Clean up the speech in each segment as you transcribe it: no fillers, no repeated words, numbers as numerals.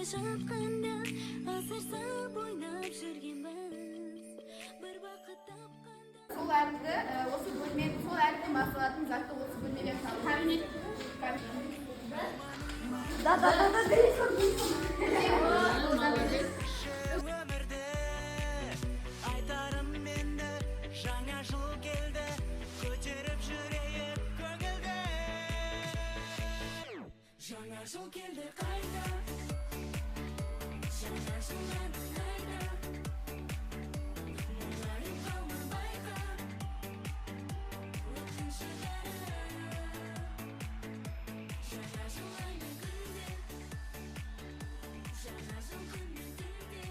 жатқанда асыр салып ойнап жүргенбіз бір бақыт тапқанда. Сол әріпті осы бөлме, сол әріптен басталатын затты осы бөлмеге салып. Да. Айтарым мені жаңа жыл келді, көтеріп жүрейік көңілді. Жаңа жыл келді қайда, жаңа жылдан қайда, мұңайып қалма байқа, өткінші бәрі. Жаңа жыл аймен күнде, жаңа жыл күнмен түнде,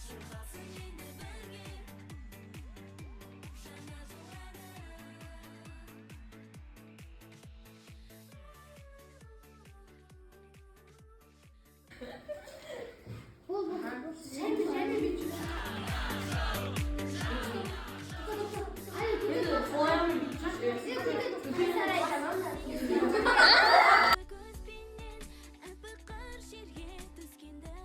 шырқалсын енді бірге, жаңа жыл әні. Көзбенен әппақ қар жерге түскенді,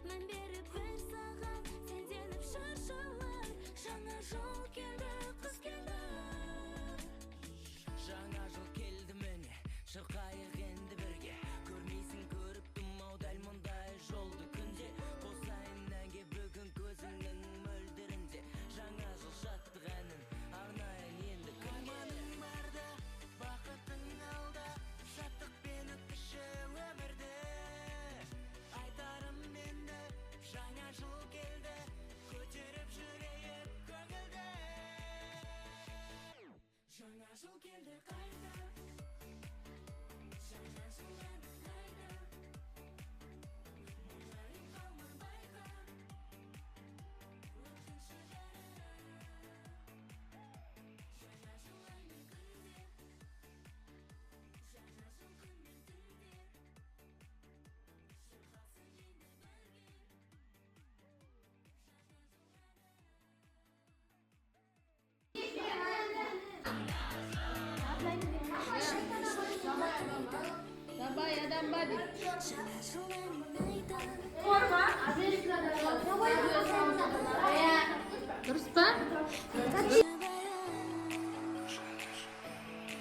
мән беріп бір саған сенделіп шаршалар. Жаңа жыл келді, қыс келді. Жаңа жыл келді міне, шырқайық енді бірге. Көрмейсің көріктім-ау дәл мұндай жолды күнде. Қосайын әнге бүгін көзіңнің мөлдірінде. Жаңа жыл шаттық әнін арнайын енді арманың барда, бақытың алда, шаттықпен өткізші өмірді. Айтарым мені жаңа жыл келді, көтеріп жүрейік көңілді. Жаңа жыл келді қайда, жаңа жыл әні қайда, мұңайып қалма байқа, өткінші бәрі. Жаңа жыл аймен күнде, жаңа жыл күнмен түнде, шырқалсын енді бірге, Давай, адам бади. жаңа жыл әнін айта. Дұрыс па?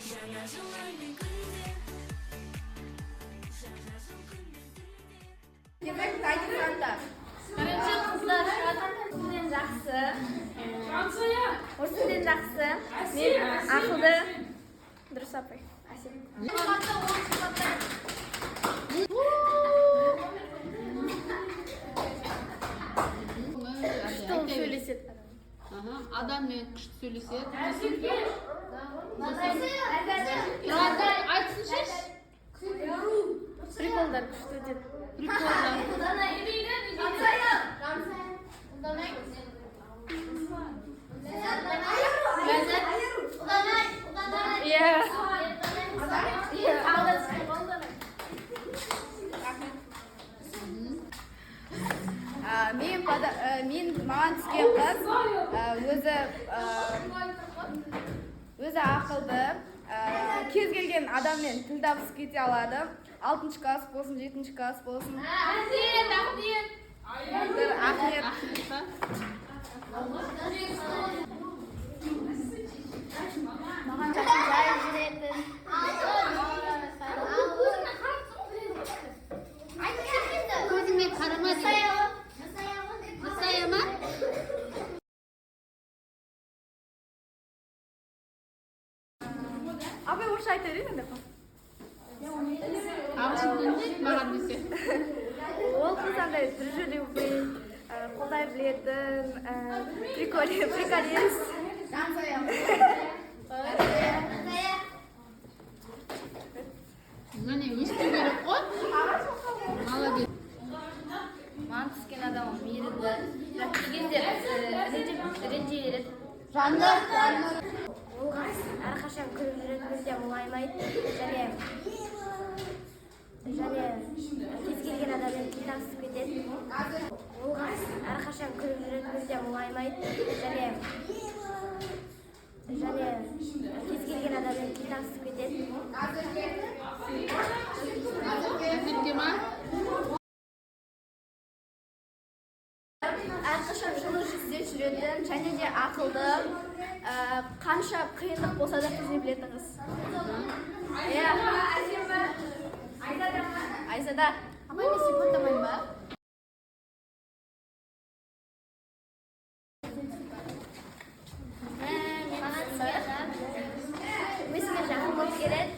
Жаңа жыл аймен күнде, жаңа жыл күнмен түнде. Демек, айтқанда. Бірінші қыздар осыдан жақсы. Осыдан жақсы. Мен ақылды. Дұрыс апай. Әсем. Күшті болып сөйлеседі. Адаммен күшті сөйлеседі. Тұрардай айтсыншы. Приколдар күшті деді. Прикольно. Иә. Мен маған түскен қыз өзі ақылды, кез келген адаммен тіл табысып кете алады. 6-шы класс болсын, 7-ші класс болсын. Ахмет. Маған жақсы жай жүретін. Көзіңе қарама дейді. Мысаяма? Апай орысша айта берейін енді. Ағылшын тілінде маған десе. Ол қыз андай дружелюбный, қолдай білетін, приколист. Міне есту керек қой. Молодец. Маған түскен адам мейірімді. Бірақ келгенде ренжи береді. Жанды. Ол қыз әрқашан күліп жүретін кезде мұңаймайды. Және кез келген адаммен тіл табысып кетеді. Ол қыз әрқашан күліп жүретін кезде мұңаймайды. Және кез келген адаммен тіл табысып кетеді. Әзірге ма? әрқашан жылы жүзде жүретін және де ақылды, қанша қиындық болса да төзе білетін қыз. Иә. Айзада. Апай, мен сипаттамаймын ба? Өзіме жақын болып келеді,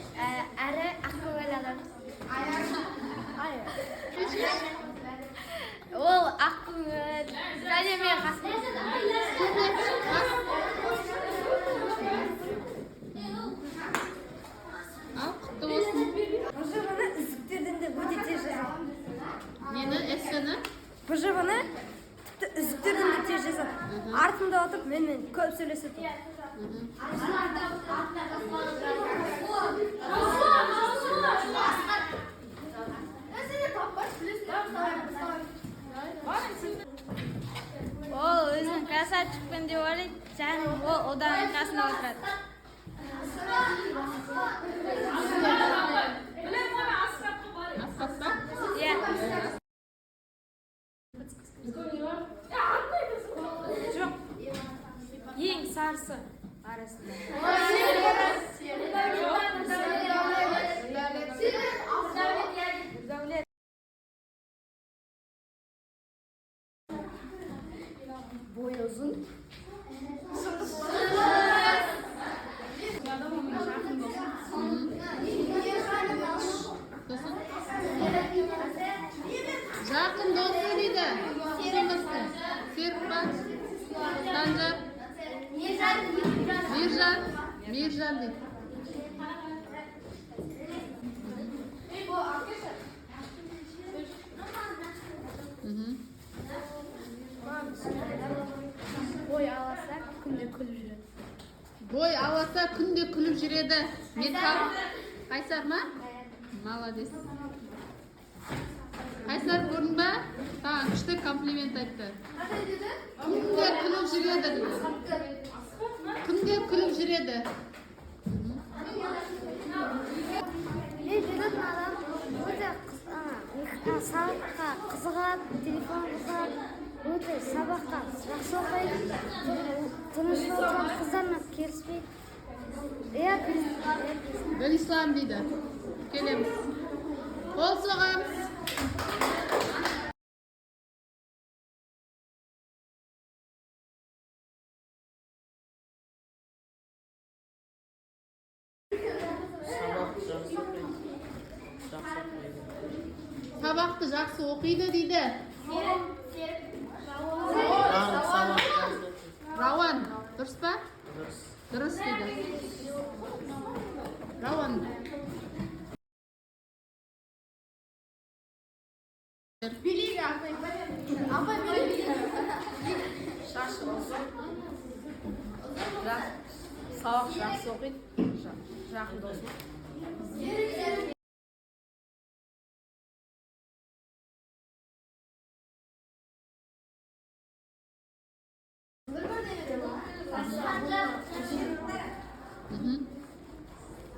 әрі ақкөңіл адам. Ол ақкөңіл және мен қасымда. Ал құтты болсын. БЖВ-ны үздіктерден де өте тез жазады. Нені, эссені? БЖВ-ны тіпті үздіктерден де тез жазады. Артында отырып менімен көп сөйлеседі. Ол өзінің красавчикпен деп ойлайды, және ол одан қасында отырады. Асқат па? Иә. Жоқ. Ең сарысы арасында. Бойы ұзын. Жақын досы дейді. Сіңісті. Серікбай, Санжар, Мейіржан дейді. Ой аласа, күнде күліп жүреді. Бой аласа күнде күліп жүреді. Метал. Қайсар ма? Молодец. Қайсар көрдің ба? Саған күшті комплимент айтты. Күнде күліп жүреді дейді. Күнде күліп жүреді. Мен жүретін адам өте сабаққа қызығады, телефон қызығады, өте сабаққа жақсы оқиды, тыныш отырады, қыздармен келіспейді. Иә, Белислам дейді. Келеміз. Қол соғамыз. Сабақты жақсы оқиды дейді. Рауан, дұрыс па? Дұрыс дейді. Рауан. Билейді апай. Апай билейді. Шашы болсын. Сабақ жақсы оқиды. Жақын болсын.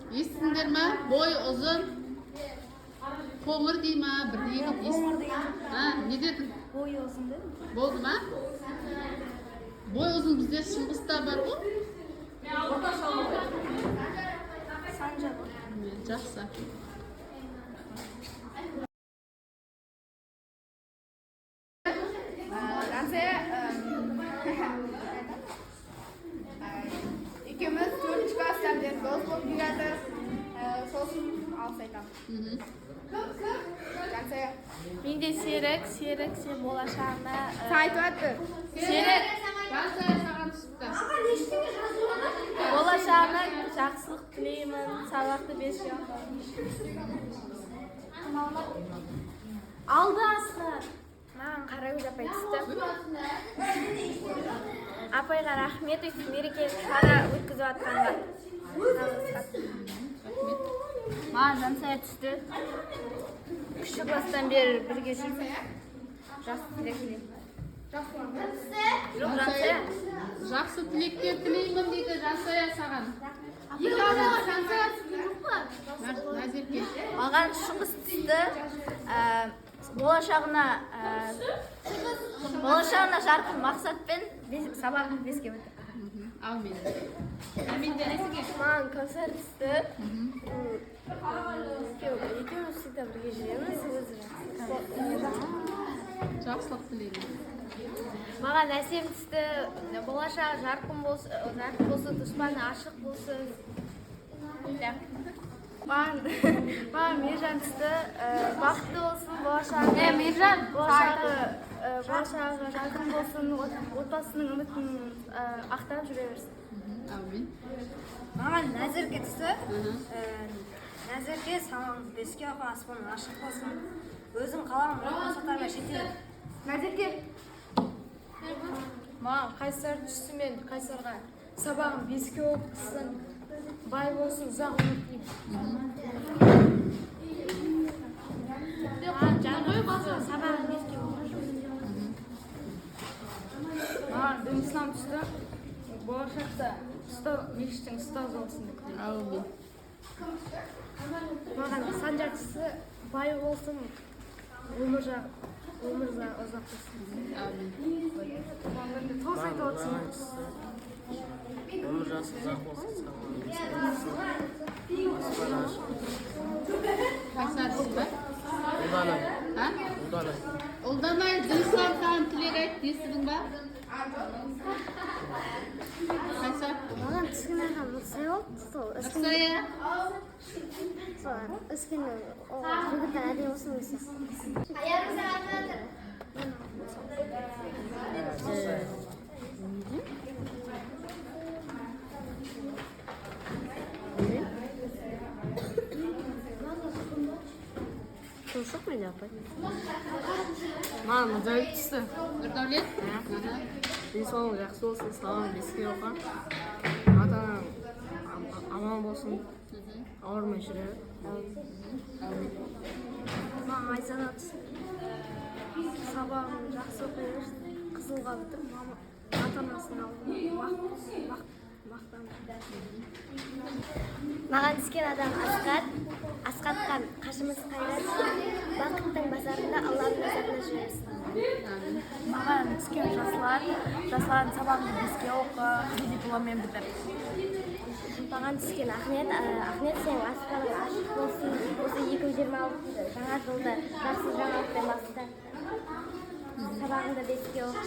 Естіңдер ма? Бой ұзын. Қоңыр дей ма? Бірдей қылып естің. Не дедің? бойы ұзын деді. Болды ма? Бой ұзын бізде Шыңғыста бар ғой. Санжар. Жақсы. Екеуміз 4-ші класстан бері дос болып келатыр. Сосын алғыс айтамын. Жансая. Менде Серік, сен болашағында Сен айтып жатыр. Серік Жансая саған түсіпті. болашағына жақсылық тілеймін, сабақты беске Алды асқар. Маған Қарагөз апай түсті. Апайға рахмет, өйтіп мерекелік шара өткізіп жатқанға. Маған Жансая түсті. Кіші класстан бері бірге жүрміз. Жақсы тілек. Жоқ, Жансая. Жақсы тілектер тілеймін дейді Жансая саған. Назерке. Маған Шыңғыс түсті. болашағына жарқын мақсатпен сабағымды 5-ке бітірдім. Amin. Маған концерт түсті. Екеуміз всегда бірге жүреміз. Жақсылық тілеймін. Маған әсем түсті. Болашағы жарқын болсын, дұшпаны ашық болсын. Маған Мержан түсті. Бақытты болсын, болашағы жарқын болсын, отбасының үмітін ақтап жүре берсін. Amin. Маған Нәзірге түсті. Нәзірге сабағымды 5-ке оқы, аспаның ашық болсын. Өзің қалаған мақсаттарыңа жете. Нәзерге. Маған Қайсар түсті, мен Қайсарға сабағым 5-ке оқысын, бай болсын, ұзақ өмір тілеймін. Маған Жанғой болсын, сабағым 5-ке оқы. Маған Дінислам түсті. Болашақта мешіттің ұстазы болсын деп тілеймін. Amin. Маған Санжар түсті, бай болсын, өмірі ұзақ болсын. Amin. Тоқсайты отсын. Өмір жасы ұзақ болсын, Қайсар дейсің ба? Ұлданай. Ha? Ұлданай. Ұлданай, Дұрислам саған тілек айт, естідің ба? Қайсар? Маған түскен ағам Нұрсай болды. Нұрсая? Өскен жігіттің әдемі болсын өсі. Konuştuk mu yapayım? Маған Нұрдәулет түсті. Нұрдәулет? Денсаулық жақсы болсын, сабағың 5-ке оқы. Ата-анаң аман болсын, ауырмай жүре. Маған Айзана түсті. Сабағын жақсы оқи берсін, қызылға бітіп, ата-анасының алдында мақтанды. Маған түскен адам Асқат. Асқатқан қажымыз қайрат. Бақыттың базарында Алланың назарына жүресің. Маған түскен жаслардың сабағын 5-ке оқы, дипломмен бітір. Маған түскен Ахмет. Ахмет сен аспаның ашық болсын. Осы 2026 жаңа жылды жақсы жаңалықпен баста. Сабағында 5-ке оқы.